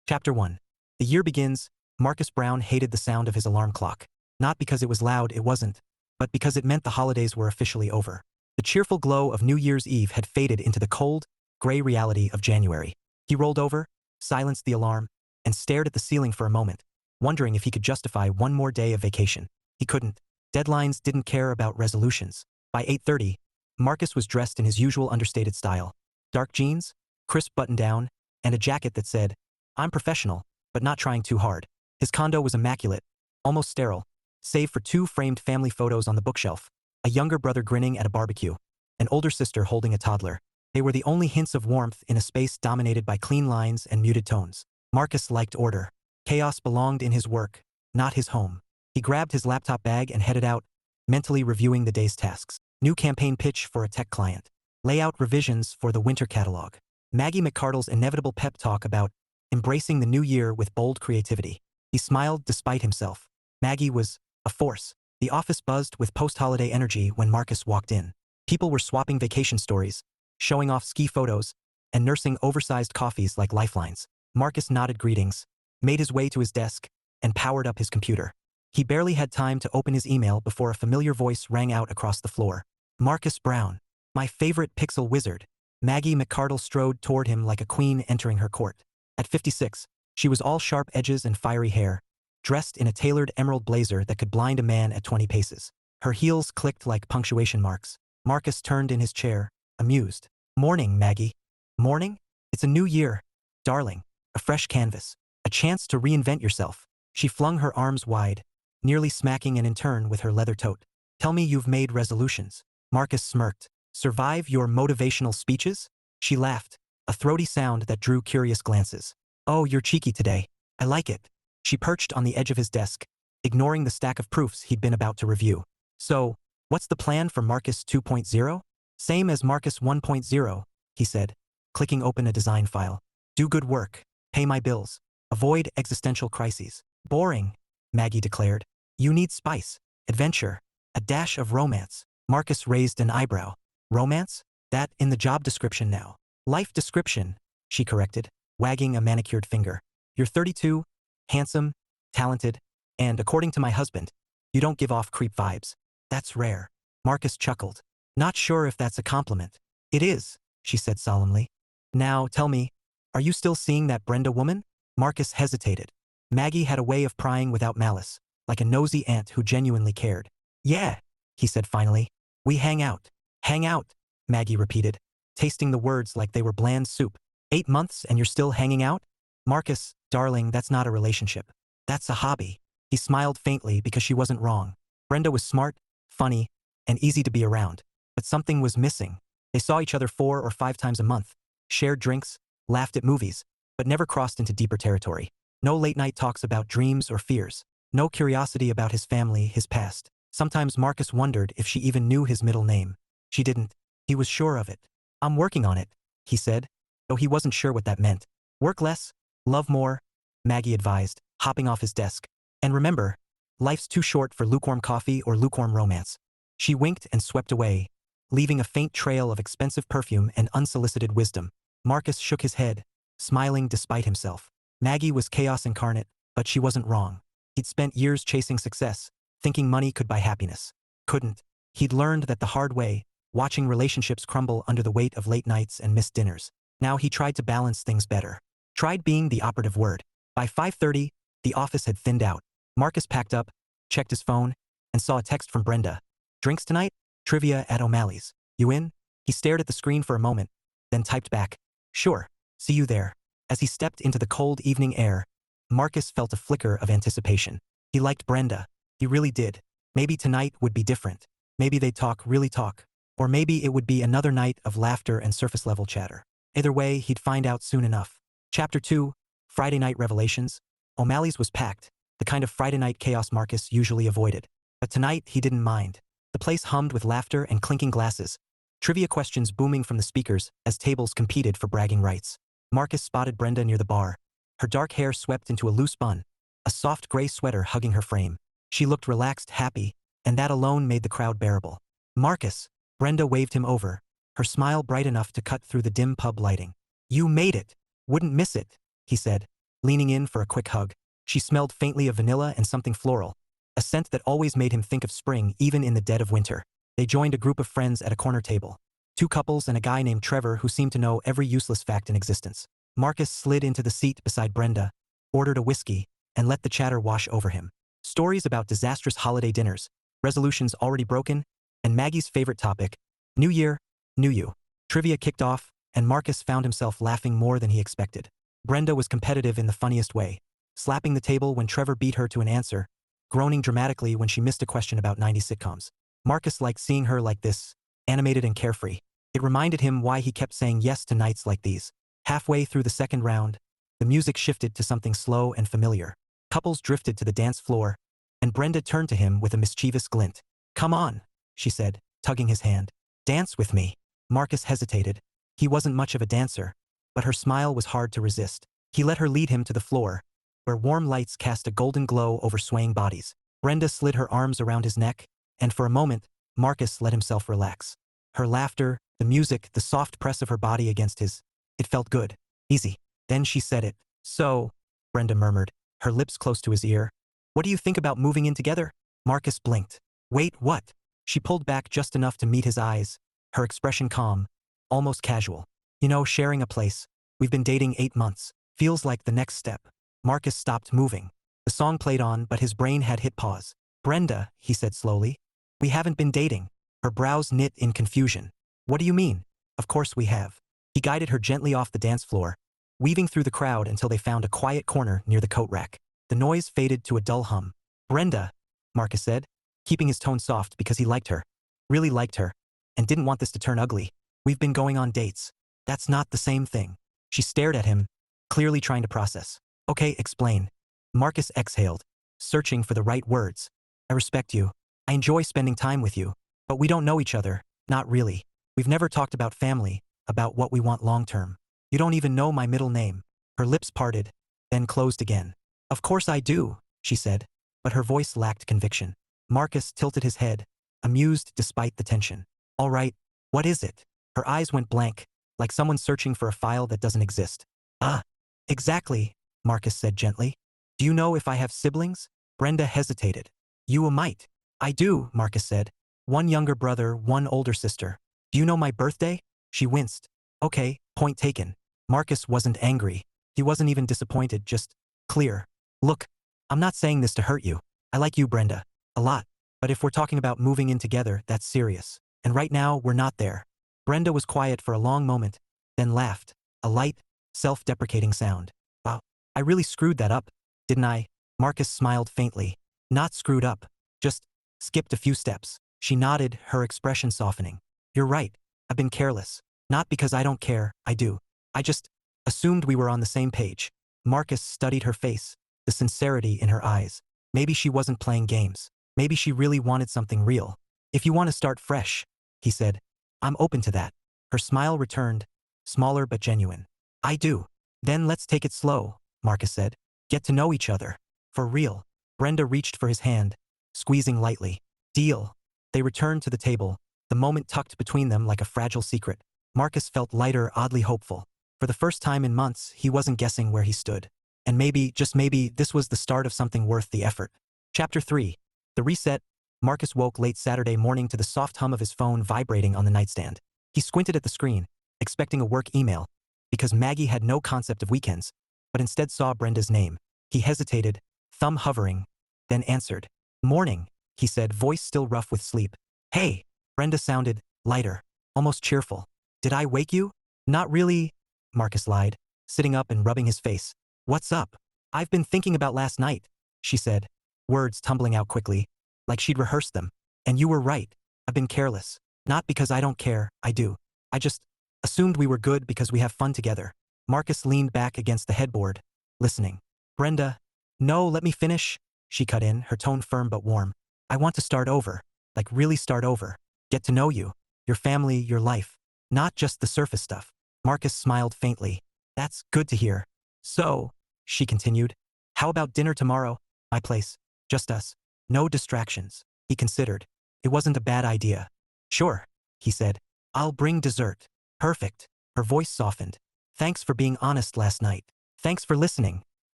Chapter 1. The year begins. Marcus Brown hated the sound of his alarm clock. Not because it was loud, it wasn't, but because it meant the holidays were officially over. The cheerful glow of New Year's Eve had faded into the cold, gray reality of January. He rolled over, silenced the alarm, and stared at the ceiling for a moment, wondering if he could justify one more day of vacation. He couldn't. Deadlines didn't care about resolutions. By 8:30, Marcus was dressed in his usual understated style. Dark jeans, crisp button-down, and a jacket that said, "I'm professional, but not trying too hard." His condo was immaculate, almost sterile, save for two framed family photos on the bookshelf, a younger brother grinning at a barbecue, an older sister holding a toddler. They were the only hints of warmth in a space dominated by clean lines and muted tones. Marcus liked order. Chaos belonged in his work, not his home. He grabbed his laptop bag and headed out, mentally reviewing the day's tasks. New campaign pitch for a tech client. Layout revisions for the winter catalog. Maggie McKardle's inevitable pep talk about embracing the new year with bold creativity. He smiled despite himself. Maggie was a force. The office buzzed with post-holiday energy when Marcus walked in. People were swapping vacation stories, showing off ski photos, and nursing oversized coffees like lifelines. Marcus nodded greetings, made his way to his desk, and powered up his computer. He barely had time to open his email before a familiar voice rang out across the floor. "Marcus Brown, my favorite pixel wizard." Maggie McKardle strode toward him like a queen entering her court. At 56, she was all sharp edges and fiery hair, dressed in a tailored emerald blazer that could blind a man at 20 paces. Her heels clicked like punctuation marks. Marcus turned in his chair, amused. "Morning, Maggie." "Morning? It's a new year. Darling, a fresh canvas. A chance to reinvent yourself." She flung her arms wide, nearly smacking an intern with her leather tote. "Tell me you've made resolutions." Marcus smirked. "Survive your motivational speeches?" She laughed, a throaty sound that drew curious glances. "Oh, you're cheeky today. I like it." She perched on the edge of his desk, ignoring the stack of proofs he'd been about to review. "So, what's the plan for Marcus 2.0? "Same as Marcus 1.0, he said, clicking open a design file. "Do good work, pay my bills, avoid existential crises." "Boring," Maggie declared. "You need spice, adventure, a dash of romance." Marcus raised an eyebrow. "Romance? That in the job description now." "Life description," she corrected, wagging a manicured finger. "You're 32, handsome, talented, and according to my husband, you don't give off creep vibes." "That's rare." Marcus chuckled. "Not sure if that's a compliment." "It is," she said solemnly. "Now, tell me, are you still seeing that Brenda woman?" Marcus hesitated. Maggie had a way of prying without malice, like a nosy aunt who genuinely cared. "Yeah," he said finally. "We hang out." "Hang out," Maggie repeated, tasting the words like they were bland soup. 8 months and you're still hanging out?" "Marcus, darling, that's not a relationship. That's a hobby." He smiled faintly because she wasn't wrong. Brenda was smart, funny, and easy to be around. But something was missing. They saw each other 4 or 5 times a month, shared drinks, laughed at movies, but never crossed into deeper territory. No late-night talks about dreams or fears. No curiosity about his family, his past. Sometimes Marcus wondered if she even knew his middle name. She didn't. He was sure of it. "I'm working on it," he said, though he wasn't sure what that meant. "Work less, love more," Maggie advised, hopping off his desk. "And remember, life's too short for lukewarm coffee or lukewarm romance." She winked and swept away, leaving a faint trail of expensive perfume and unsolicited wisdom. Marcus shook his head, smiling despite himself. Maggie was chaos incarnate, but she wasn't wrong. He'd spent years chasing success, thinking money could buy happiness. Couldn't. He'd learned that the hard way, watching relationships crumble under the weight of late nights and missed dinners. Now he tried to balance things better. Tried being the operative word. By 5:30, the office had thinned out. Marcus packed up, checked his phone, and saw a text from Brenda. "Drinks tonight? Trivia at O'Malley's. You in?" He stared at the screen for a moment, then typed back, "Sure, see you there." As he stepped into the cold evening air, Marcus felt a flicker of anticipation. He liked Brenda. He really did. Maybe tonight would be different. Maybe they'd really talk. Or maybe it would be another night of laughter and surface-level chatter. Either way, he'd find out soon enough. Chapter 2, Friday Night Revelations. O'Malley's was packed, the kind of Friday night chaos Marcus usually avoided. But tonight, he didn't mind. The place hummed with laughter and clinking glasses, trivia questions booming from the speakers as tables competed for bragging rights. Marcus spotted Brenda near the bar. Her dark hair swept into a loose bun, a soft gray sweater hugging her frame. She looked relaxed, happy, and that alone made the crowd bearable. "Marcus," Brenda waved him over, her smile bright enough to cut through the dim pub lighting. "You made it. Wouldn't miss it," he said, leaning in for a quick hug. She smelled faintly of vanilla and something floral, a scent that always made him think of spring even in the dead of winter. They joined a group of friends at a corner table. Two couples and a guy named Trevor who seemed to know every useless fact in existence. Marcus slid into the seat beside Brenda, ordered a whiskey, and let the chatter wash over him. Stories about disastrous holiday dinners, resolutions already broken, and Maggie's favorite topic, New Year, New You. Trivia kicked off, and Marcus found himself laughing more than he expected. Brenda was competitive in the funniest way, slapping the table when Trevor beat her to an answer, groaning dramatically when she missed a question about 90s sitcoms. Marcus liked seeing her like this, animated and carefree. It reminded him why he kept saying yes to nights like these. Halfway through the second round, the music shifted to something slow and familiar. Couples drifted to the dance floor, and Brenda turned to him with a mischievous glint. "Come on," she said, tugging his hand. "Dance with me." Marcus hesitated. He wasn't much of a dancer, but her smile was hard to resist. He let her lead him to the floor, where warm lights cast a golden glow over swaying bodies. Brenda slid her arms around his neck, and for a moment, Marcus let himself relax. Her laughter, the music, the soft press of her body against his. It felt good. Easy. Then she said it. "So," Brenda murmured, her lips close to his ear, "what do you think about moving in together?" Marcus blinked. "Wait, what?" She pulled back just enough to meet his eyes, her expression calm, almost casual. "You know, sharing a place. We've been dating 8 months. Feels like the next step." Marcus stopped moving. The song played on, but his brain had hit pause. "Brenda," he said slowly, "we haven't been dating." Her brows knit in confusion. "What do you mean?" "Of course we have." He guided her gently off the dance floor, weaving through the crowd until they found a quiet corner near the coat rack. The noise faded to a dull hum. "Brenda," Marcus said, keeping his tone soft because he liked her, really liked her, and didn't want this to turn ugly. "We've been going on dates." "That's not the same thing." She stared at him, clearly trying to process. "Okay, explain." Marcus exhaled, searching for the right words. "I respect you. I enjoy spending time with you. But we don't know each other, not really. We've never talked about family, about what we want long-term. You don't even know my middle name." Her lips parted, then closed again. "Of course I do," she said, but her voice lacked conviction. Marcus tilted his head, amused despite the tension. "All right, what is it?" Her eyes went blank, like someone searching for a file that doesn't exist. "Ah, exactly," Marcus said gently. "Do you know if I have siblings?" Brenda hesitated. "You might." "I do," Marcus said. "One younger brother, one older sister." "Do you know my birthday?" She winced. "Okay, point taken." Marcus wasn't angry. He wasn't even disappointed, just clear. "Look, I'm not saying this to hurt you. I like you, Brenda, a lot. But if we're talking about moving in together, that's serious. And right now, we're not there." Brenda was quiet for a long moment, then laughed, a light, self-deprecating sound. "Wow, I really screwed that up, didn't I?" Marcus smiled faintly. "Not screwed up, just skipped a few steps." She nodded, her expression softening. "You're right. I've been careless. Not because I don't care, I do. I just assumed we were on the same page." Marcus studied her face, the sincerity in her eyes. Maybe she wasn't playing games. Maybe she really wanted something real. "If you want to start fresh," he said, "I'm open to that." Her smile returned, smaller but genuine. "I do." "Then let's take it slow," Marcus said. "Get to know each other. For real." Brenda reached for his hand, squeezing lightly. "Deal." They returned to the table, the moment tucked between them like a fragile secret. Marcus felt lighter, oddly hopeful. For the first time in months, he wasn't guessing where he stood. And maybe, just maybe, this was the start of something worth the effort. Chapter 3. The Reset. Marcus woke late Saturday morning to the soft hum of his phone vibrating on the nightstand. He squinted at the screen, expecting a work email, because Maggie had no concept of weekends, but instead saw Brenda's name. He hesitated, thumb hovering, then answered. "Morning," he said, voice still rough with sleep. "Hey." Brenda sounded lighter, almost cheerful. "Did I wake you?" "Not really," Marcus lied, sitting up and rubbing his face. "What's up?" "I've been thinking about last night," she said, words tumbling out quickly, like she'd rehearsed them. "And you were right. I've been careless. Not because I don't care, I do. I just assumed we were good because we have fun together." Marcus leaned back against the headboard, listening. "Brenda." "No, let me finish," she cut in, her tone firm but warm. "I want to start over, like really start over. Get to know you, your family, your life. Not just the surface stuff." Marcus smiled faintly. "That's good to hear." "So," she continued, "how about dinner tomorrow? My place. Just us. No distractions." He considered. It wasn't a bad idea. "Sure," he said. "I'll bring dessert." "Perfect." Her voice softened. "Thanks for being honest last night. Thanks for listening."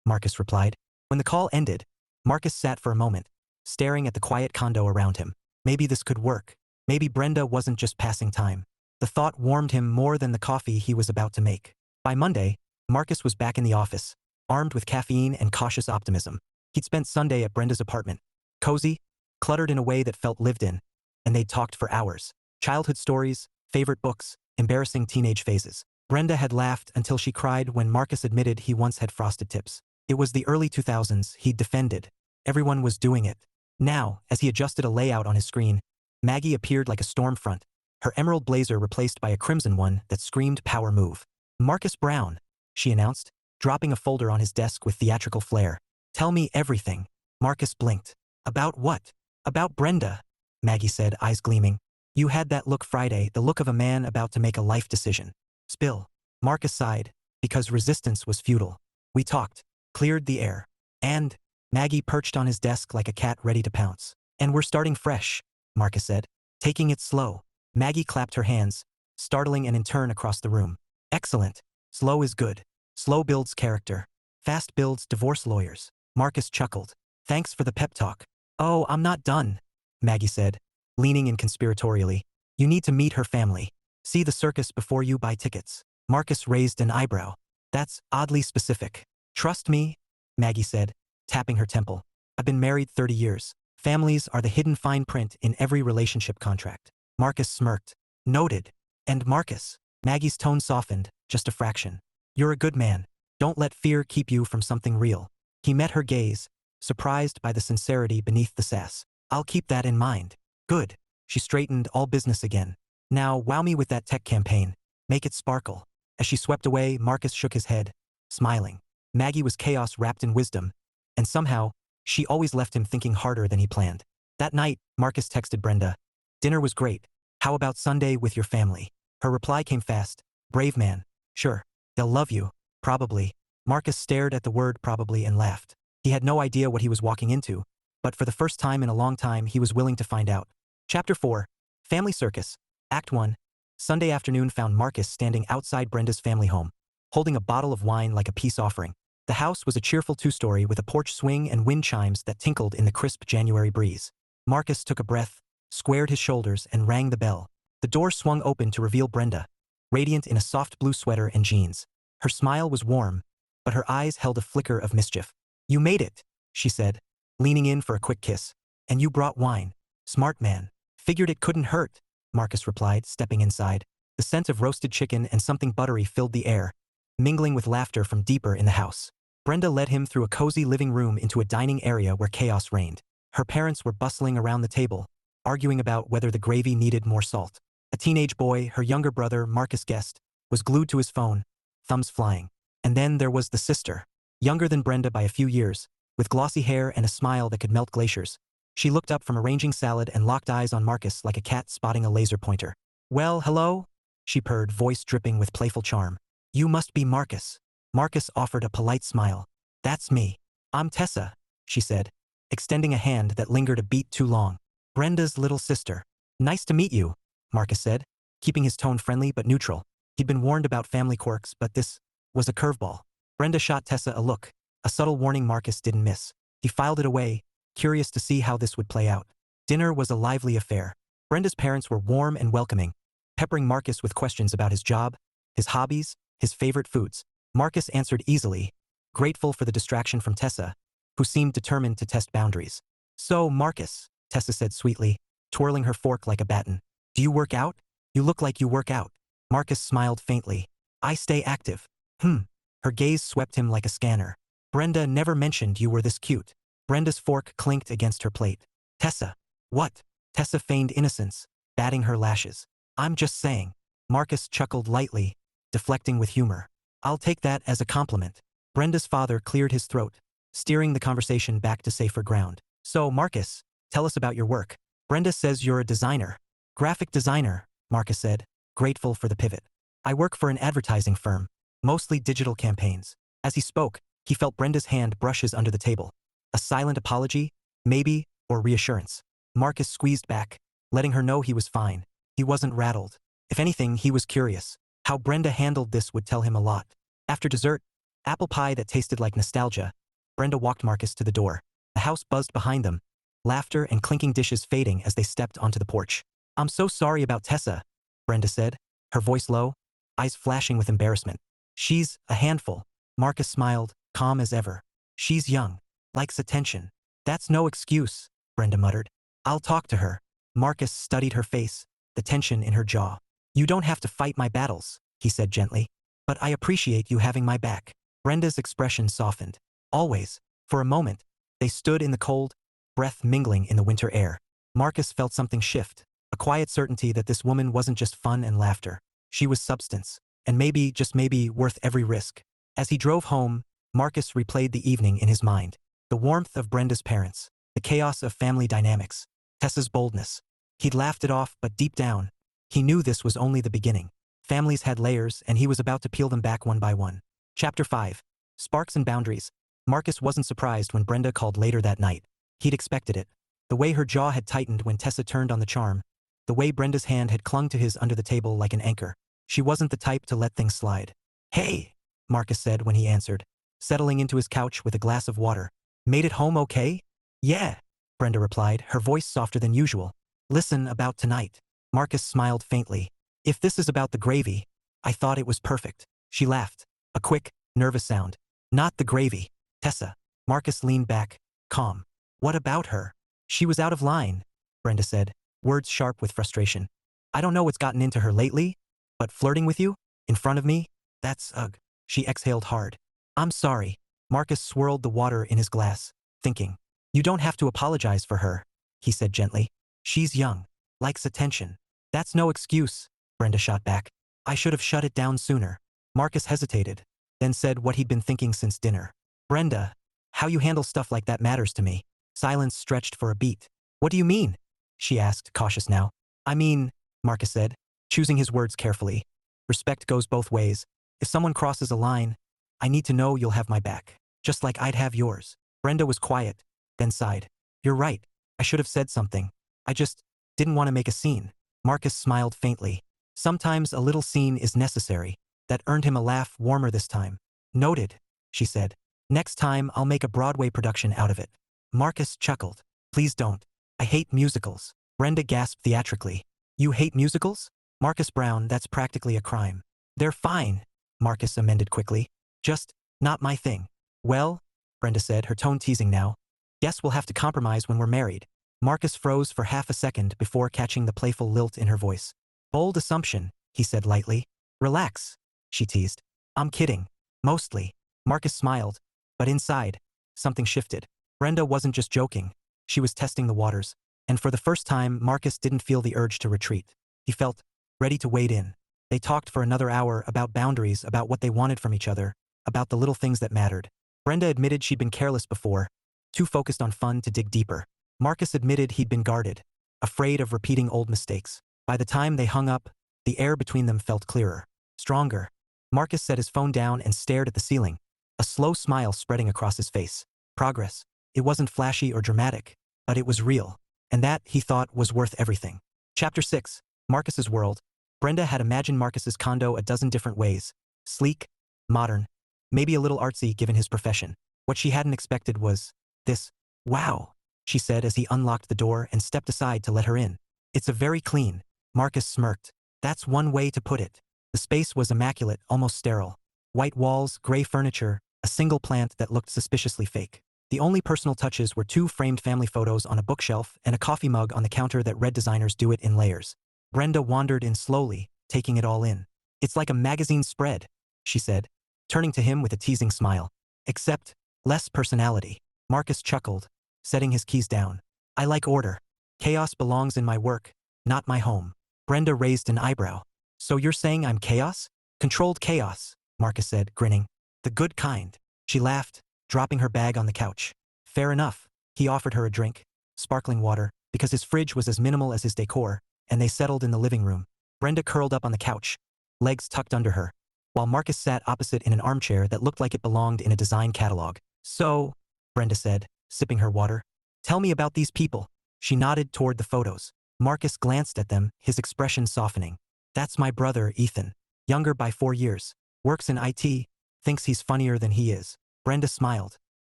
Marcus replied. When the call ended, Marcus sat for a moment, staring at the quiet condo around him. Maybe this could work. Maybe Brenda wasn't just passing time. The thought warmed him more than the coffee he was about to make. By Monday, Marcus was back in the office, armed with caffeine and cautious optimism. He'd spent Sunday at Brenda's apartment. Cozy, cluttered in a way that felt lived in, and they'd talked for hours. Childhood stories, favorite books, embarrassing teenage phases. Brenda had laughed until she cried when Marcus admitted he once had frosted tips. It was the early 2000s, he'd defended. Everyone was doing it. Now, as he adjusted a layout on his screen, Maggie appeared like a storm front, her emerald blazer replaced by a crimson one that screamed power move. Marcus Brown, she announced, dropping a folder on his desk with theatrical flair. Tell me everything. Marcus blinked. About what? About Brenda, Maggie said, eyes gleaming. You had that look Friday, the look of a man about to make a life decision. Spill. Marcus sighed, because resistance was futile. We talked, cleared the air. And Maggie perched on his desk like a cat ready to pounce. And we're starting fresh, Marcus said, taking it slow. Maggie clapped her hands, startling an intern across the room. Excellent. Slow is good. Slow builds character. Fast builds divorce lawyers. Marcus chuckled. Thanks for the pep talk. Oh, I'm not done, Maggie said, leaning in conspiratorially. You need to meet her family. See the circus before you buy tickets. Marcus raised an eyebrow. That's oddly specific. Trust me, Maggie said, tapping her temple. I've been married 30 years. Families are the hidden fine print in every relationship contract. Marcus smirked. Noted. And Marcus. Maggie's tone softened, just a fraction. You're a good man. Don't let fear keep you from something real. He met her gaze, surprised by the sincerity beneath the sass. I'll keep that in mind. Good. She straightened, all business again. Now wow me with that tech campaign. Make it sparkle. As she swept away, Marcus shook his head, smiling. Maggie was chaos wrapped in wisdom, and somehow, she always left him thinking harder than he planned. That night, Marcus texted Brenda. Dinner was great. How about Sunday with your family? Her reply came fast. Brave man. Sure. They'll love you. Probably. Marcus stared at the word probably and laughed. He had no idea what he was walking into, but for the first time in a long time he was willing to find out. Chapter 4. Family Circus. Act 1. Sunday afternoon found Marcus standing outside Brenda's family home, holding a bottle of wine like a peace offering. The house was a cheerful two-story with a porch swing and wind chimes that tinkled in the crisp January breeze. Marcus took a breath, squared his shoulders, and rang the bell. The door swung open to reveal Brenda, radiant in a soft blue sweater and jeans. Her smile was warm, but her eyes held a flicker of mischief. You made it, she said, leaning in for a quick kiss. And you brought wine. Smart man. Figured it couldn't hurt, Marcus replied, stepping inside. The scent of roasted chicken and something buttery filled the air, mingling with laughter from deeper in the house. Brenda led him through a cozy living room into a dining area where chaos reigned. Her parents were bustling around the table, arguing about whether the gravy needed more salt. A teenage boy, her younger brother, Marcus guessed, was glued to his phone, thumbs flying. And then there was the sister, younger than Brenda by a few years, with glossy hair and a smile that could melt glaciers. She looked up from arranging salad and locked eyes on Marcus like a cat spotting a laser pointer. Well, hello? She purred, voice dripping with playful charm. You must be Marcus. Marcus offered a polite smile. That's me. I'm Tessa, she said, extending a hand that lingered a beat too long. Brenda's little sister. Nice to meet you, Marcus said, keeping his tone friendly but neutral. He'd been warned about family quirks, but this was a curveball. Brenda shot Tessa a look, a subtle warning Marcus didn't miss. He filed it away, curious to see how this would play out. Dinner was a lively affair. Brenda's parents were warm and welcoming, peppering Marcus with questions about his job, his hobbies, his favorite foods. Marcus answered easily, grateful for the distraction from Tessa, who seemed determined to test boundaries. So, Marcus, Tessa said sweetly, twirling her fork like a baton. Do you work out? You look like you work out. Marcus smiled faintly. I stay active. Her gaze swept him like a scanner. Brenda never mentioned you were this cute. Brenda's fork clinked against her plate. Tessa. What? Tessa feigned innocence, batting her lashes. I'm just saying. Marcus chuckled lightly, deflecting with humor. I'll take that as a compliment. Brenda's father cleared his throat, steering the conversation back to safer ground. So, Marcus, tell us about your work. Brenda says you're a designer. Graphic designer, Marcus said, grateful for the pivot. I work for an advertising firm, mostly digital campaigns. As he spoke, he felt Brenda's hand brushes under the table. A silent apology, maybe, or reassurance. Marcus squeezed back, letting her know he was fine. He wasn't rattled. If anything, he was curious. How Brenda handled this would tell him a lot. After dessert, apple pie that tasted like nostalgia. Brenda walked Marcus to the door. The house buzzed behind them, laughter and clinking dishes fading as they stepped onto the porch. I'm so sorry about Tessa, Brenda said, her voice low, eyes flashing with embarrassment. She's a handful. Marcus smiled, calm as ever. She's young, likes attention. That's no excuse, Brenda muttered. I'll talk to her. Marcus studied her face, the tension in her jaw. You don't have to fight my battles, he said gently. But I appreciate you having my back. Brenda's expression softened. Always. For a moment, they stood in the cold, breath mingling in the winter air. Marcus felt something shift, a quiet certainty that this woman wasn't just fun and laughter. She was substance, and maybe, just maybe, worth every risk. As he drove home, Marcus replayed the evening in his mind. The warmth of Brenda's parents, the chaos of family dynamics, Tessa's boldness. He'd laughed it off, but deep down, he knew this was only the beginning. Families had layers, and he was about to peel them back one by one. Chapter 5. Sparks and Boundaries. Marcus wasn't surprised when Brenda called later that night. He'd expected it. The way her jaw had tightened when Tessa turned on the charm. The way Brenda's hand had clung to his under the table like an anchor. She wasn't the type to let things slide. Hey, Marcus said when he answered, settling into his couch with a glass of water. Made it home okay? Yeah, Brenda replied, her voice softer than usual. Listen, about tonight. Marcus smiled faintly. If this is about the gravy, I thought it was perfect. She laughed. A quick, nervous sound. Not the gravy. Tessa. Marcus leaned back, calm. What about her? She was out of line, Brenda said, words sharp with frustration. I don't know what's gotten into her lately, but flirting with you? In front of me? That's ugh. She exhaled hard. I'm sorry. Marcus swirled the water in his glass, thinking. You don't have to apologize for her, he said gently. She's young, likes attention. That's no excuse, Brenda shot back. I should have shut it down sooner. Marcus hesitated, then said what he'd been thinking since dinner. Brenda, how you handle stuff like that matters to me. Silence stretched for a beat. What do you mean? She asked, cautious now. I mean, Marcus said, choosing his words carefully. Respect goes both ways. If someone crosses a line, I need to know you'll have my back, just like I'd have yours. Brenda was quiet, then sighed. You're right. I should have said something. I just didn't want to make a scene. Marcus smiled faintly. Sometimes a little scene is necessary. That earned him a laugh, warmer this time. Noted, she said. Next time I'll make a Broadway production out of it. Marcus chuckled. Please don't. I hate musicals. Brenda gasped theatrically. You hate musicals? Marcus Brown, that's practically a crime. They're fine, Marcus amended quickly. Just not my thing. Well, Brenda said, her tone teasing now. Guess we'll have to compromise when we're married. Marcus froze for half a second before catching the playful lilt in her voice. Bold assumption, he said lightly. Relax, she teased. I'm kidding. Mostly. Marcus smiled, but inside, something shifted. Brenda wasn't just joking. She was testing the waters. And for the first time, Marcus didn't feel the urge to retreat. He felt ready to wade in. They talked for another hour about boundaries, about what they wanted from each other, about the little things that mattered. Brenda admitted she'd been careless before, too focused on fun to dig deeper. Marcus admitted he'd been guarded, afraid of repeating old mistakes. By the time they hung up, the air between them felt clearer, stronger. Marcus set his phone down and stared at the ceiling, a slow smile spreading across his face. Progress. It wasn't flashy or dramatic, but it was real. And that, he thought, was worth everything. Chapter 6. Marcus's World. Brenda had imagined Marcus's condo a dozen different ways. Sleek, modern, maybe a little artsy given his profession. What she hadn't expected was this. Wow, she said as he unlocked the door and stepped aside to let her in. It's a very clean. Marcus smirked. That's one way to put it. The space was immaculate, almost sterile. White walls, gray furniture, a single plant that looked suspiciously fake. The only personal touches were 2 framed family photos on a bookshelf and a coffee mug on the counter that read designers do it in layers. Brenda wandered in slowly, taking it all in. It's like a magazine spread, she said, turning to him with a teasing smile. Except, less personality. Marcus chuckled, setting his keys down. I like order. Chaos belongs in my work, not my home. Brenda raised an eyebrow. So you're saying I'm chaos? Controlled chaos, Marcus said, grinning. The good kind. She laughed, dropping her bag on the couch. Fair enough. He offered her a drink, sparkling water, because his fridge was as minimal as his decor, and they settled in the living room. Brenda curled up on the couch, legs tucked under her, while Marcus sat opposite in an armchair that looked like it belonged in a design catalog. So, Brenda said, sipping her water, tell me about these people. She nodded toward the photos. Marcus glanced at them, his expression softening. That's my brother, Ethan. Younger by 4 years. Works in IT, Thinks he's funnier than he is. Brenda smiled.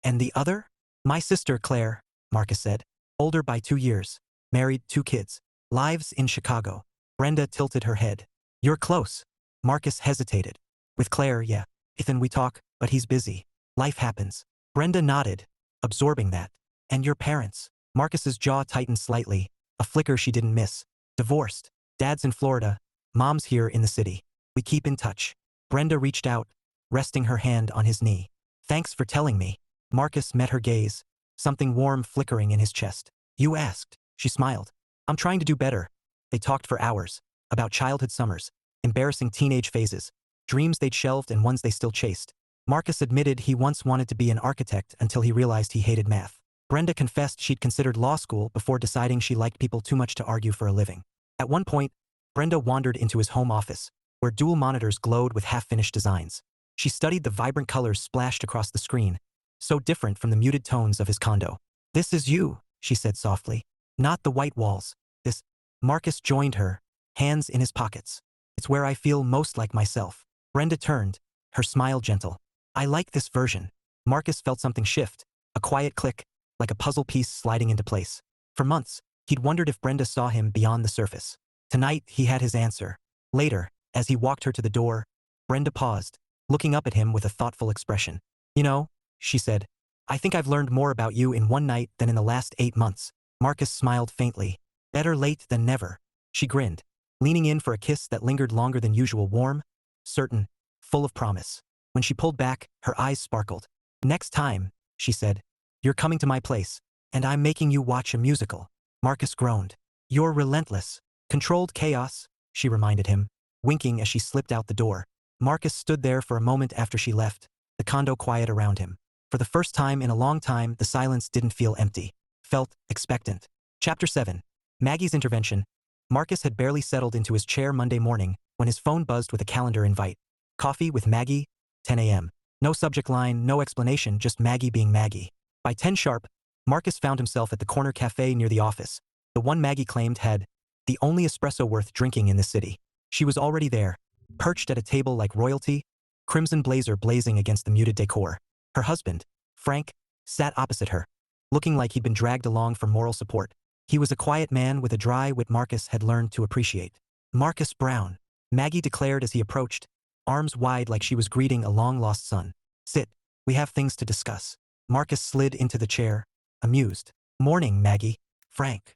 And the other? My sister, Claire, Marcus said. Older by 2 years. Married, 2 kids. Lives in Chicago. Brenda tilted her head. You're close. Marcus hesitated. With Claire, yeah. Ethan, we talk, but he's busy. Life happens. Brenda nodded, absorbing that. And your parents? Marcus's jaw tightened slightly, a flicker she didn't miss. Divorced. Dad's in Florida. Mom's here in the city. We keep in touch. Brenda reached out, resting her hand on his knee. Thanks for telling me. Marcus met her gaze, something warm flickering in his chest. You asked. She smiled. I'm trying to do better. They talked for hours, about childhood summers, embarrassing teenage phases, dreams they'd shelved and ones they still chased. Marcus admitted he once wanted to be an architect until he realized he hated math. Brenda confessed she'd considered law school before deciding she liked people too much to argue for a living. At one point, Brenda wandered into his home office, where dual monitors glowed with half-finished designs. She studied the vibrant colors splashed across the screen, so different from the muted tones of his condo. This is you, she said softly. Not the white walls. This. Marcus joined her, hands in his pockets. It's where I feel most like myself. Brenda turned, her smile gentle. I like this version. Marcus felt something shift, a quiet click, like a puzzle piece sliding into place. For months, he'd wondered if Brenda saw him beyond the surface. Tonight, he had his answer. Later, as he walked her to the door, Brenda paused, looking up at him with a thoughtful expression. You know, she said, I think I've learned more about you in one night than in the last 8 months. Marcus smiled faintly. Better late than never. She grinned, leaning in for a kiss that lingered longer than usual, warm, certain, full of promise. When she pulled back, her eyes sparkled. Next time, she said, you're coming to my place, and I'm making you watch a musical. Marcus groaned. You're relentless. Controlled chaos, she reminded him, winking as she slipped out the door. Marcus stood there for a moment after she left, the condo quiet around him. For the first time in a long time, the silence didn't feel empty. Felt expectant. Chapter 7. Maggie's intervention. Marcus had barely settled into his chair Monday morning when his phone buzzed with a calendar invite. Coffee with Maggie, 10 a.m. No subject line, no explanation, just Maggie being Maggie. By 10 sharp, Marcus found himself at the corner cafe near the office, the one Maggie claimed had the only espresso worth drinking in the city. She was already there, perched at a table like royalty, crimson blazer blazing against the muted decor. Her husband, Frank, sat opposite her, looking like he'd been dragged along for moral support. He was a quiet man with a dry wit Marcus had learned to appreciate. Marcus Brown, Maggie declared as he approached, arms wide like she was greeting a long-lost son. Sit, we have things to discuss. Marcus slid into the chair, amused. Morning, Maggie. Frank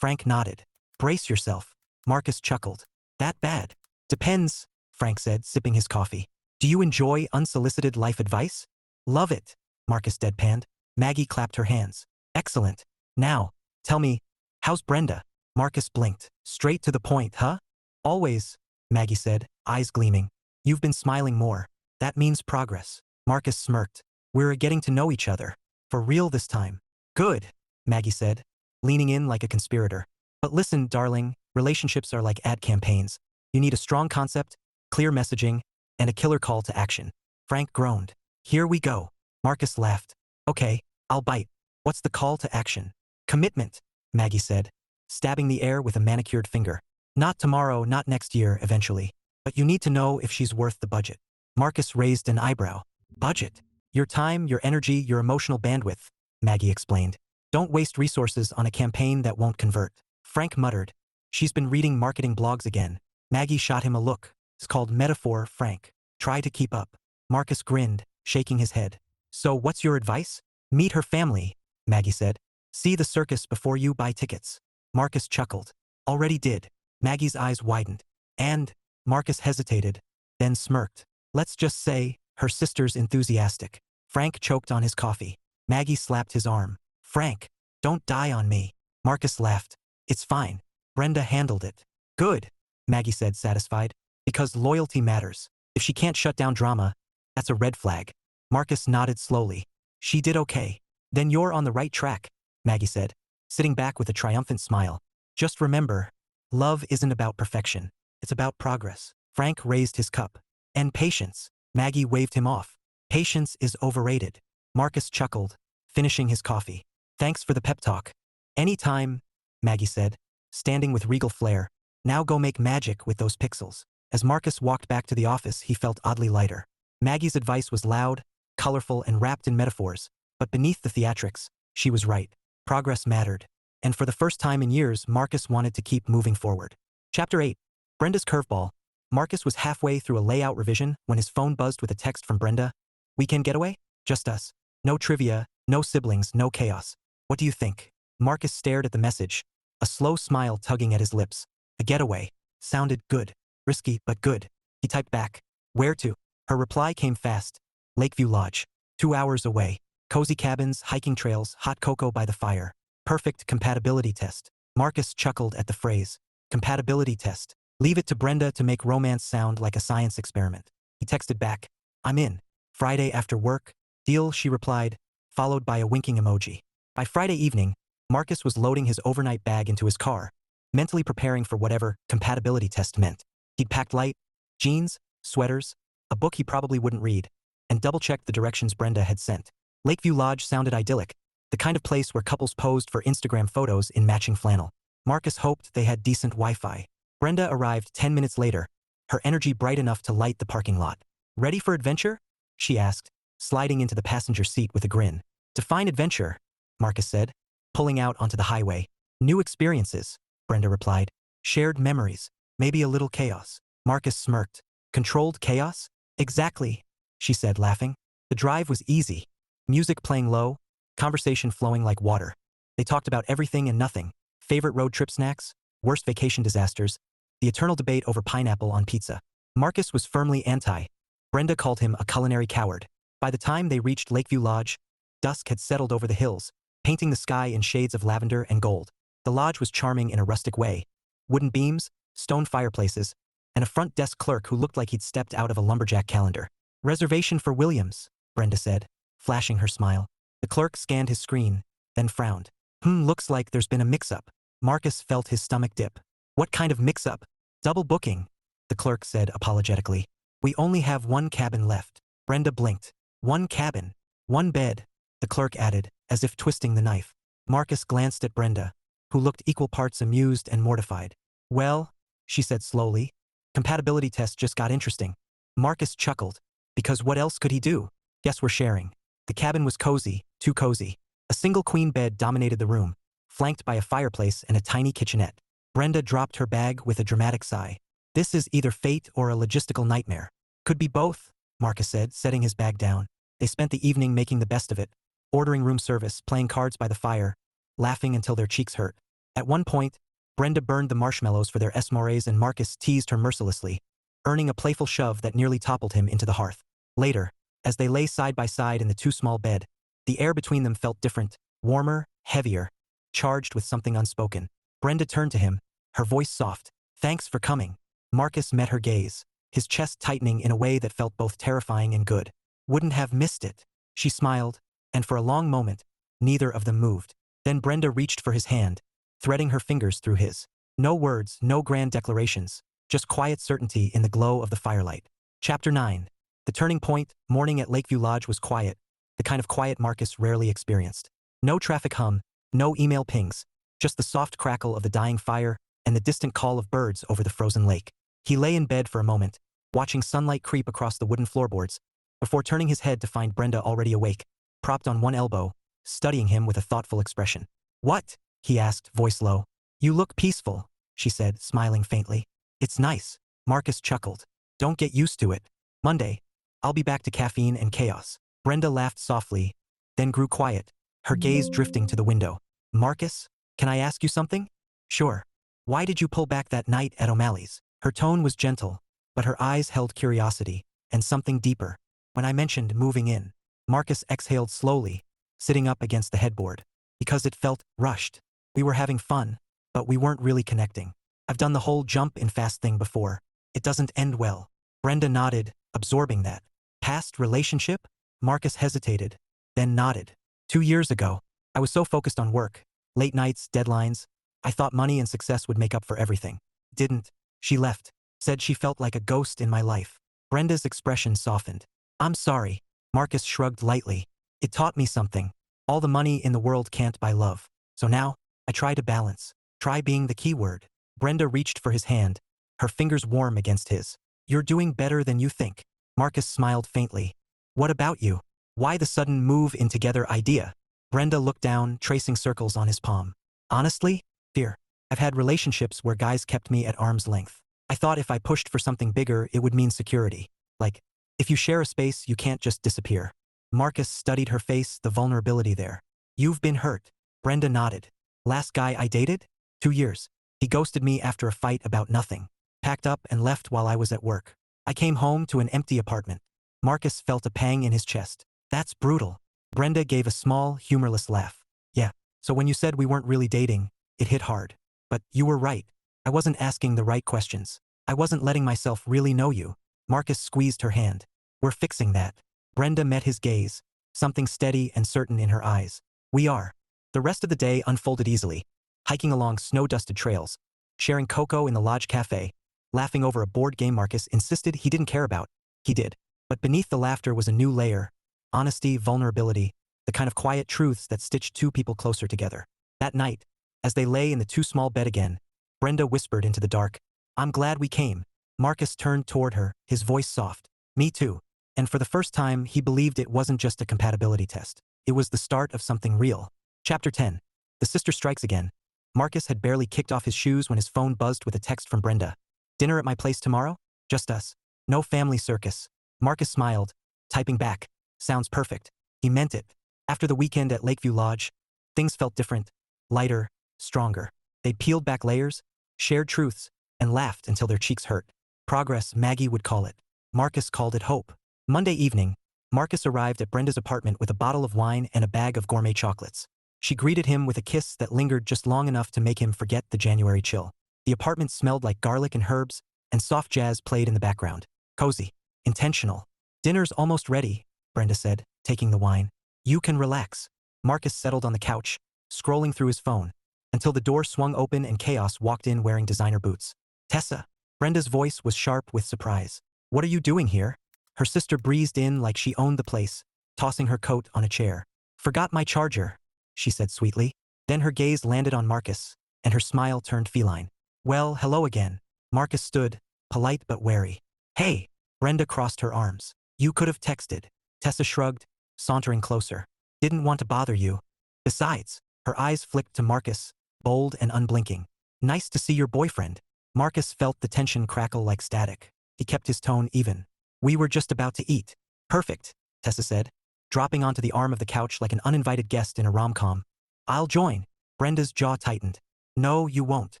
nodded. Brace yourself. Marcus chuckled. That bad? Depends, Frank said, sipping his coffee. Do you enjoy unsolicited life advice? Love it, Marcus deadpanned. Maggie clapped her hands. Excellent. Now, tell me, how's Brenda? Marcus blinked. Straight to the point, huh? Always, Maggie said, eyes gleaming. You've been smiling more. That means progress. Marcus smirked. We're getting to know each other. For real this time. Good, Maggie said, leaning in like a conspirator. But listen, darling, relationships are like ad campaigns. You need a strong concept, clear messaging, and a killer call to action. Frank groaned. Here we go. Marcus laughed. Okay, I'll bite. What's the call to action? Commitment, Maggie said, stabbing the air with a manicured finger. Not tomorrow, not next year, eventually. But you need to know if she's worth the budget. Marcus raised an eyebrow. Budget? Your time, your energy, your emotional bandwidth, Maggie explained. Don't waste resources on a campaign that won't convert. Frank muttered. She's been reading marketing blogs again. Maggie shot him a look. It's called Metaphor, Frank. Try to keep up. Marcus grinned, shaking his head. So what's your advice? Meet her family, Maggie said. See the circus before you buy tickets. Marcus chuckled. Already did. Maggie's eyes widened. And, Marcus hesitated, then smirked. Let's just say, her sister's enthusiastic. Frank choked on his coffee. Maggie slapped his arm. Frank, don't die on me. Marcus laughed. It's fine. Brenda handled it. Good, Maggie said, satisfied. Because loyalty matters. If she can't shut down drama, that's a red flag. Marcus nodded slowly. She did okay. Then you're on the right track, Maggie said, sitting back with a triumphant smile. Just remember, love isn't about perfection. It's about progress. Frank raised his cup. And patience. Maggie waved him off. Patience is overrated. Marcus chuckled, finishing his coffee. Thanks for the pep talk. Anytime, Maggie said, standing with regal flair. Now go make magic with those pixels. As Marcus walked back to the office, he felt oddly lighter. Maggie's advice was loud, colorful, and wrapped in metaphors, but beneath the theatrics, she was right. Progress mattered. And for the first time in years, Marcus wanted to keep moving forward. Chapter 8. Brenda's Curveball. Marcus was halfway through a layout revision when his phone buzzed with a text from Brenda. "Weekend getaway? Just us. No trivia, no siblings, no chaos. What do you think?" Marcus stared at the message, a slow smile tugging at his lips. A getaway. Sounded good. Risky, but good. He typed back. "Where to?" Her reply came fast. "Lakeview Lodge. 2 hours away. Cozy cabins, hiking trails, hot cocoa by the fire. Perfect compatibility test." Marcus chuckled at the phrase. Compatibility test. Leave it to Brenda to make romance sound like a science experiment. He texted back. "I'm in. Friday after work. Deal," she replied, followed by a winking emoji. By Friday evening, Marcus was loading his overnight bag into his car, mentally preparing for whatever compatibility test meant. He'd packed light, jeans, sweaters, a book he probably wouldn't read, and double-checked the directions Brenda had sent. Lakeview Lodge sounded idyllic, the kind of place where couples posed for Instagram photos in matching flannel. Marcus hoped they had decent Wi-Fi. Brenda arrived 10 minutes later, her energy bright enough to light the parking lot. "Ready for adventure?" she asked, sliding into the passenger seat with a grin. "Define adventure," Marcus said, pulling out onto the highway. "New experiences," Brenda replied. "Shared memories, maybe a little chaos." Marcus smirked. "Controlled chaos?" "Exactly," she said, laughing. The drive was easy. Music playing low, conversation flowing like water. They talked about everything and nothing. Favorite road trip snacks, worst vacation disasters, the eternal debate over pineapple on pizza. Marcus was firmly anti. Brenda called him a culinary coward. By the time they reached Lakeview Lodge, dusk had settled over the hills, painting the sky in shades of lavender and gold. The lodge was charming in a rustic way. Wooden beams, stone fireplaces, and a front desk clerk who looked like he'd stepped out of a lumberjack calendar. "Reservation for Williams," Brenda said, flashing her smile. The clerk scanned his screen, then frowned. Looks like there's been a mix-up." Marcus felt his stomach dip. "What kind of mix-up?" "Double booking," the clerk said apologetically. "We only have one cabin left." Brenda blinked. "One cabin, one bed," the clerk added, as if twisting the knife. Marcus glanced at Brenda, who looked equal parts amused and mortified. "Well," she said slowly, "compatibility test just got interesting." Marcus chuckled. Because what else could he do? "Guess we're sharing." The cabin was cozy, too cozy. A single queen bed dominated the room, flanked by a fireplace and a tiny kitchenette. Brenda dropped her bag with a dramatic sigh. "This is either fate or a logistical nightmare." "Could be both," Marcus said, setting his bag down. They spent the evening making the best of it, ordering room service, playing cards by the fire, laughing until their cheeks hurt. At one point, Brenda burned the marshmallows for their s'mores and Marcus teased her mercilessly, earning a playful shove that nearly toppled him into the hearth. Later, as they lay side by side in the too-small bed, the air between them felt different, warmer, heavier, charged with something unspoken. Brenda turned to him, her voice soft. "Thanks for coming." Marcus met her gaze, his chest tightening in a way that felt both terrifying and good. "Wouldn't have missed it." She smiled, and for a long moment, neither of them moved. Then Brenda reached for his hand, threading her fingers through his. No words, no grand declarations, just quiet certainty in the glow of the firelight. Chapter 9. The turning point. Morning at Lakeview Lodge was quiet, the kind of quiet Marcus rarely experienced. No traffic hum, no email pings, just the soft crackle of the dying fire and the distant call of birds over the frozen lake. He lay in bed for a moment, watching sunlight creep across the wooden floorboards, before turning his head to find Brenda already awake, propped on one elbow, studying him with a thoughtful expression. "What?" he asked, voice low. "You look peaceful," she said, smiling faintly. "It's nice." Marcus chuckled. "Don't get used to it. Monday, I'll be back to caffeine and chaos." Brenda laughed softly, then grew quiet, her gaze drifting to the window. "Marcus, can I ask you something?" "Sure." "Why did you pull back that night at O'Malley's?" Her tone was gentle, but her eyes held curiosity, and something deeper. "When I mentioned moving in," Marcus exhaled slowly, sitting up against the headboard. "Because it felt rushed. We were having fun, but we weren't really connecting. I've done the whole jump in fast thing before. It doesn't end well." Brenda nodded, absorbing that. "Past relationship?" Marcus hesitated, then nodded. 2 years ago, I was so focused on work, late nights, deadlines. I thought money and success would make up for everything. Didn't. She left, said she felt like a ghost in my life. Brenda's expression softened. "I'm sorry." Marcus shrugged lightly. "It taught me something. All the money in the world can't buy love. So now, I try to balance. Try being the key word." Brenda reached for his hand, her fingers warm against his. "You're doing better than you think." Marcus smiled faintly. What about you? Why the sudden move-in together idea? Brenda looked down, tracing circles on his palm. Honestly? Fear. I've had relationships where guys kept me at arm's length. I thought if I pushed for something bigger, it would mean security. Like, if you share a space, you can't just disappear. Marcus studied her face, the vulnerability there. You've been hurt. Brenda nodded. Last guy I dated? 2 years. He ghosted me after a fight about nothing. Packed up and left while I was at work. I came home to an empty apartment. Marcus felt a pang in his chest. That's brutal. Brenda gave a small, humorless laugh. Yeah, so when you said we weren't really dating, it hit hard. But you were right. I wasn't asking the right questions. I wasn't letting myself really know you. Marcus squeezed her hand. We're fixing that. Brenda met his gaze, something steady and certain in her eyes. We are. The rest of the day unfolded easily, hiking along snow-dusted trails, sharing cocoa in the lodge cafe, laughing over a board game Marcus insisted he didn't care about. He did. But beneath the laughter was a new layer. Honesty, vulnerability, the kind of quiet truths that stitched two people closer together. That night, as they lay in the too-small bed again, Brenda whispered into the dark, I'm glad we came. Marcus turned toward her, his voice soft. Me too. And for the first time, he believed it wasn't just a compatibility test. It was the start of something real. Chapter 10. The sister strikes again. Marcus had barely kicked off his shoes when his phone buzzed with a text from Brenda. Dinner at my place tomorrow? Just us. No family circus. Marcus smiled, typing back. Sounds perfect. He meant it. After the weekend at Lakeview Lodge, things felt different, lighter, stronger. They peeled back layers, shared truths, and laughed until their cheeks hurt. Progress, Maggie would call it. Marcus called it hope. Monday evening, Marcus arrived at Brenda's apartment with a bottle of wine and a bag of gourmet chocolates. She greeted him with a kiss that lingered just long enough to make him forget the January chill. The apartment smelled like garlic and herbs, and soft jazz played in the background. Cozy. Intentional. Dinner's almost ready, Brenda said, taking the wine. You can relax. Marcus settled on the couch, scrolling through his phone, until the door swung open and Chaos walked in wearing designer boots. Tessa. Brenda's voice was sharp with surprise. What are you doing here? Her sister breezed in like she owned the place, tossing her coat on a chair. Forgot my charger, she said sweetly. Then her gaze landed on Marcus, and her smile turned feline. Well, hello again. Marcus stood, polite but wary. Hey. Brenda crossed her arms. You could have texted. Tessa shrugged, sauntering closer. Didn't want to bother you. Besides, her eyes flicked to Marcus, bold and unblinking. Nice to see your boyfriend. Marcus felt the tension crackle like static. He kept his tone even. We were just about to eat. Perfect, Tessa said, dropping onto the arm of the couch like an uninvited guest in a rom-com. I'll join. Brenda's jaw tightened. No, you won't.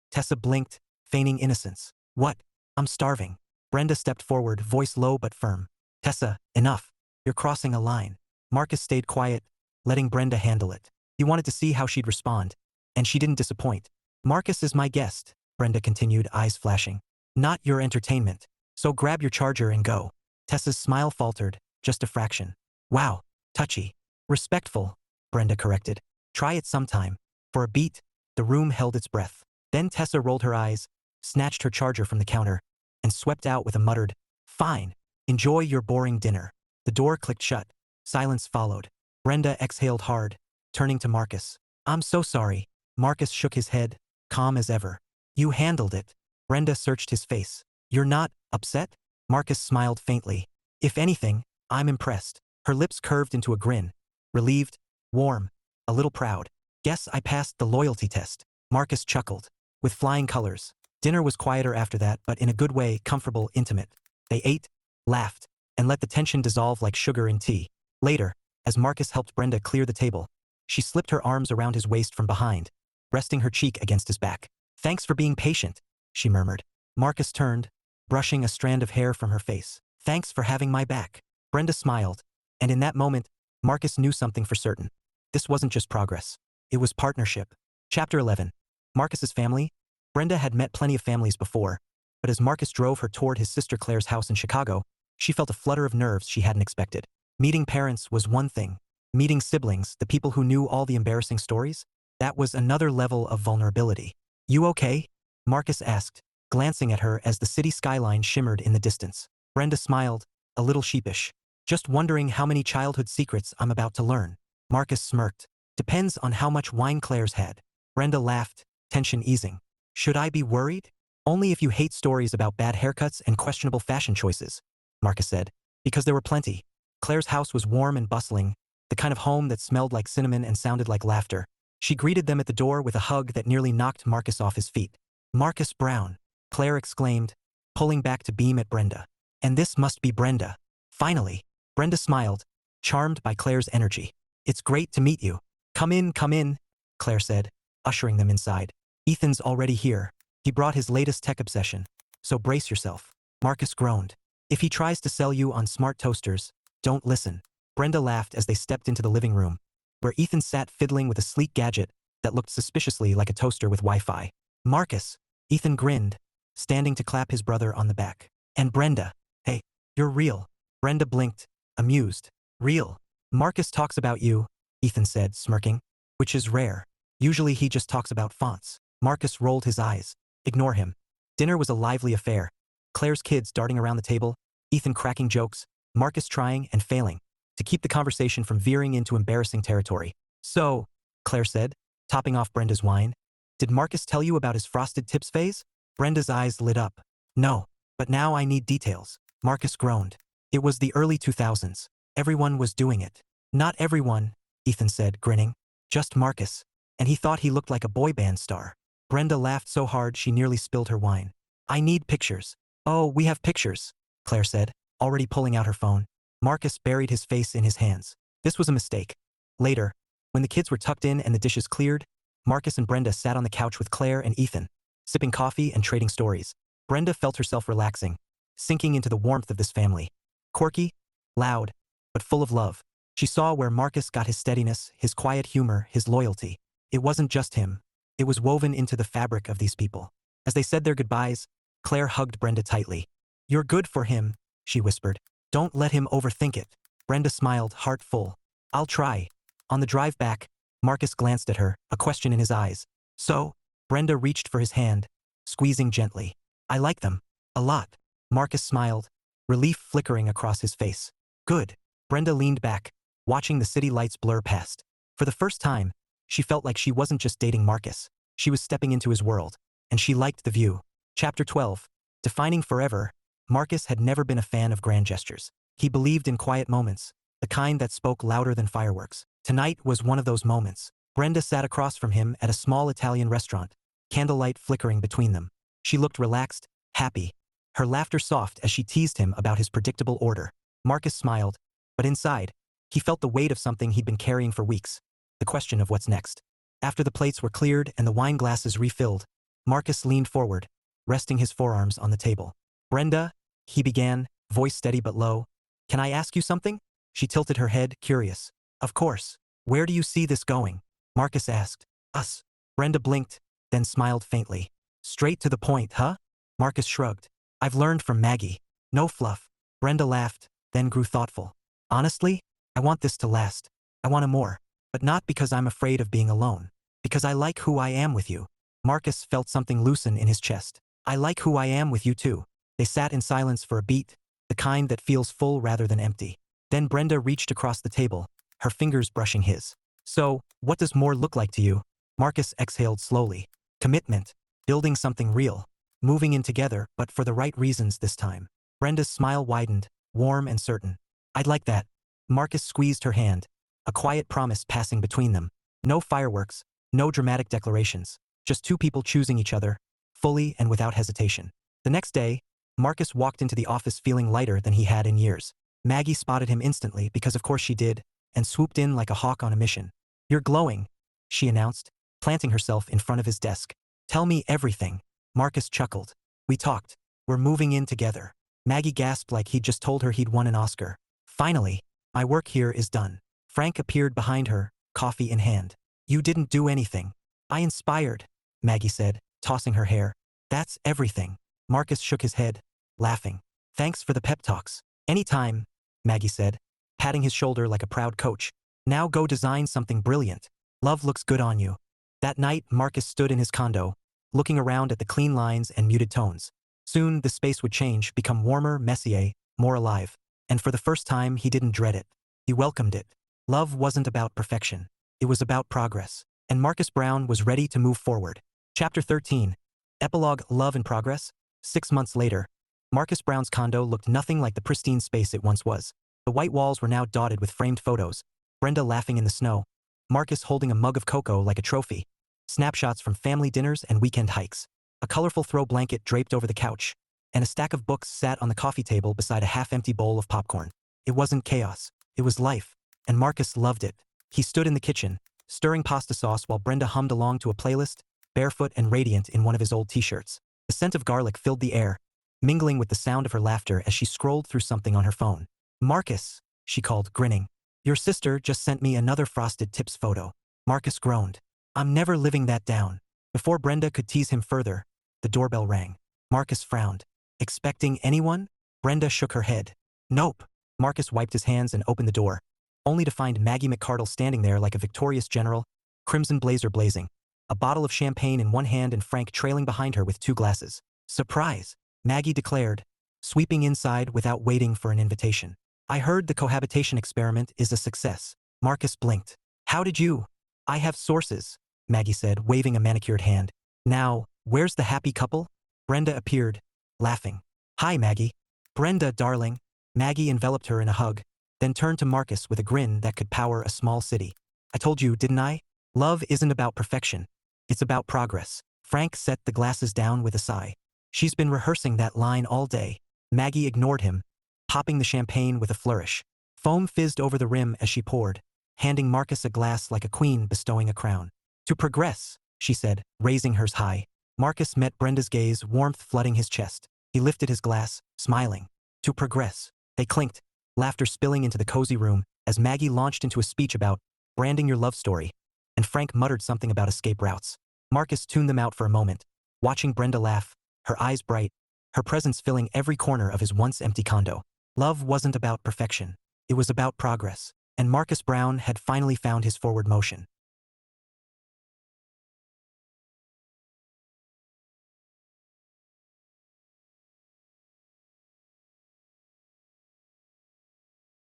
Tessa blinked, feigning innocence. What? I'm starving. Brenda stepped forward, voice low but firm. Tessa, enough. You're crossing a line. Marcus stayed quiet, letting Brenda handle it. He wanted to see how she'd respond, and she didn't disappoint. Marcus is my guest, Brenda continued, eyes flashing. Not your entertainment. So grab your charger and go. Tessa's smile faltered, just a fraction. Wow, touchy. Respectful, Brenda corrected. Try it sometime. For a beat, the room held its breath. Then Tessa rolled her eyes, snatched her charger from the counter, and swept out with a muttered, Fine. Enjoy your boring dinner. The door clicked shut. Silence followed. Brenda exhaled hard, turning to Marcus. I'm so sorry. Marcus shook his head, calm as ever. You handled it. Brenda searched his face. You're not upset? Marcus smiled faintly. If anything, I'm impressed. Her lips curved into a grin. Relieved, warm, a little proud. Guess I passed the loyalty test. Marcus chuckled. With flying colors. Dinner was quieter after that, but in a good way, comfortable, intimate. They ate, laughed, and let the tension dissolve like sugar in tea. Later, as Marcus helped Brenda clear the table, she slipped her arms around his waist from behind, resting her cheek against his back. Thanks for being patient, she murmured. Marcus turned, brushing a strand of hair from her face. Thanks for having my back. Brenda smiled, and in that moment, Marcus knew something for certain. This wasn't just progress. It was partnership. Chapter 11. Marcus's family. Brenda had met plenty of families before, but as Marcus drove her toward his sister Claire's house in Chicago, she felt a flutter of nerves she hadn't expected. Meeting parents was one thing. Meeting siblings, the people who knew all the embarrassing stories, that was another level of vulnerability. You okay? Marcus asked, glancing at her as the city skyline shimmered in the distance. Brenda smiled, a little sheepish. Just wondering how many childhood secrets I'm about to learn. Marcus smirked. Depends on how much wine Claire's had. Brenda laughed, tension easing. Should I be worried? Only if you hate stories about bad haircuts and questionable fashion choices, Marcus said. Because there were plenty. Claire's house was warm and bustling, the kind of home that smelled like cinnamon and sounded like laughter. She greeted them at the door with a hug that nearly knocked Marcus off his feet. "Marcus Brown," Claire exclaimed, pulling back to beam at Brenda. "And this must be Brenda." Finally, Brenda smiled, charmed by Claire's energy. "It's great to meet you." Come in," Claire said, ushering them inside. "Ethan's already here. He brought his latest tech obsession. So brace yourself." Marcus groaned. "If he tries to sell you on smart toasters, don't listen." Brenda laughed as they stepped into the living room, where Ethan sat fiddling with a sleek gadget that looked suspiciously like a toaster with Wi-Fi. "Marcus," Ethan grinned, standing to clap his brother on the back. "And Brenda, hey, you're real." Brenda blinked, amused. "Real?" "Marcus talks about you," Ethan said, smirking, "which is rare. Usually he just talks about fonts." Marcus rolled his eyes. "Ignore him." Dinner was a lively affair. Claire's kids darting around the table, Ethan cracking jokes, Marcus trying and failing to keep the conversation from veering into embarrassing territory. "So," Claire said, topping off Brenda's wine, "did Marcus tell you about his frosted tips phase?" Brenda's eyes lit up. "No, but now I need details." Marcus groaned. "It was the early 2000s. Everyone was doing it." "Not everyone," Ethan said, grinning. "Just Marcus. And he thought he looked like a boy band star." Brenda laughed so hard she nearly spilled her wine. "I need pictures." "Oh, we have pictures," Claire said, already pulling out her phone. Marcus buried his face in his hands. This was a mistake. Later, when the kids were tucked in and the dishes cleared, Marcus and Brenda sat on the couch with Claire and Ethan, sipping coffee and trading stories. Brenda felt herself relaxing, sinking into the warmth of this family. Quirky, loud, but full of love. She saw where Marcus got his steadiness, his quiet humor, his loyalty. It wasn't just him. It was woven into the fabric of these people. As they said their goodbyes, Claire hugged Brenda tightly. "You're good for him," she whispered. "Don't let him overthink it." Brenda smiled, heart full. "I'll try." On the drive back, Marcus glanced at her, a question in his eyes. "So?" Brenda reached for his hand, squeezing gently. "I like them. A lot." Marcus smiled, relief flickering across his face. "Good." Brenda leaned back, watching the city lights blur past. For the first time, she felt like she wasn't just dating Marcus. She was stepping into his world, and she liked the view. Chapter 12. Defining forever. Marcus had never been a fan of grand gestures. He believed in quiet moments, the kind that spoke louder than fireworks. Tonight was one of those moments. Brenda sat across from him at a small Italian restaurant, candlelight flickering between them. She looked relaxed, happy, her laughter soft as she teased him about his predictable order. Marcus smiled, but inside, he felt the weight of something he'd been carrying for weeks. The question of what's next. After the plates were cleared and the wine glasses refilled, Marcus leaned forward, resting his forearms on the table. "Brenda," he began, voice steady but low. "Can I ask you something?" She tilted her head, curious. "Of course. Where do you see this going?" Marcus asked. "Us." Brenda blinked, then smiled faintly. "Straight to the point, huh?" Marcus shrugged. "I've learned from Maggie. No fluff." Brenda laughed, then grew thoughtful. "Honestly, I want this to last. I want more. But not because I'm afraid of being alone. Because I like who I am with you." Marcus felt something loosen in his chest. "I like who I am with you too." They sat in silence for a beat, the kind that feels full rather than empty. Then Brenda reached across the table, her fingers brushing his. "So, what does more look like to you?" Marcus exhaled slowly. "Commitment. Building something real. Moving in together, but for the right reasons this time." Brenda's smile widened, warm and certain. "I'd like that." Marcus squeezed her hand, a quiet promise passing between them. No fireworks, no dramatic declarations. Just two people choosing each other, fully and without hesitation. The next day, Marcus walked into the office feeling lighter than he had in years. Maggie spotted him instantly, because of course she did, and swooped in like a hawk on a mission. "You're glowing," she announced, planting herself in front of his desk. "Tell me everything." Marcus chuckled. "We talked. We're moving in together." Maggie gasped like he'd just told her he'd won an Oscar. "Finally, my work here is done." Frank appeared behind her, coffee in hand. "You didn't do anything. I inspired," Maggie said, tossing her hair. "That's everything." Marcus shook his head, laughing. "Thanks for the pep talks." "Anytime," Maggie said, patting his shoulder like a proud coach. "Now go design something brilliant. Love looks good on you." That night, Marcus stood in his condo, looking around at the clean lines and muted tones. Soon, the space would change, become warmer, messier, more alive. And for the first time, he didn't dread it. He welcomed it. Love wasn't about perfection. It was about progress. And Marcus Brown was ready to move forward. Chapter 13. Epilogue. Love in Progress. 6 months later, Marcus Brown's condo looked nothing like the pristine space it once was. The white walls were now dotted with framed photos, Brenda laughing in the snow, Marcus holding a mug of cocoa like a trophy, snapshots from family dinners and weekend hikes, a colorful throw blanket draped over the couch, and a stack of books sat on the coffee table beside a half-empty bowl of popcorn. It wasn't chaos, it was life, and Marcus loved it. He stood in the kitchen, stirring pasta sauce while Brenda hummed along to a playlist, barefoot and radiant in one of his old t-shirts. The scent of garlic filled the air, mingling with the sound of her laughter as she scrolled through something on her phone. "Marcus," she called, grinning. "Your sister just sent me another Frosted Tips photo." Marcus groaned. "I'm never living that down." Before Brenda could tease him further, the doorbell rang. Marcus frowned. "Expecting anyone?" Brenda shook her head. "Nope." Marcus wiped his hands and opened the door, only to find Maggie McKardle standing there like a victorious general, crimson blazer blazing, a bottle of champagne in one hand and Frank trailing behind her with 2 glasses. "Surprise," Maggie declared, sweeping inside without waiting for an invitation. "I heard the cohabitation experiment is a success." Marcus blinked. "How did you?" "I have sources," Maggie said, waving a manicured hand. "Now, where's the happy couple?" Brenda appeared, laughing. "Hi, Maggie." "Brenda, darling." Maggie enveloped her in a hug, then turned to Marcus with a grin that could power a small city. "I told you, didn't I? Love isn't about perfection. It's about progress." Frank set the glasses down with a sigh. "She's been rehearsing that line all day." Maggie ignored him, popping the champagne with a flourish. Foam fizzed over the rim as she poured, handing Marcus a glass like a queen bestowing a crown. "To progress," she said, raising hers high. Marcus met Brenda's gaze, warmth flooding his chest. He lifted his glass, smiling. "To progress." They clinked, laughter spilling into the cozy room as Maggie launched into a speech about branding your love story, and Frank muttered something about escape routes. Marcus tuned them out for a moment, watching Brenda laugh, her eyes bright, her presence filling every corner of his once empty condo. Love wasn't about perfection. It was about progress, and Marcus Brown had finally found his forward motion.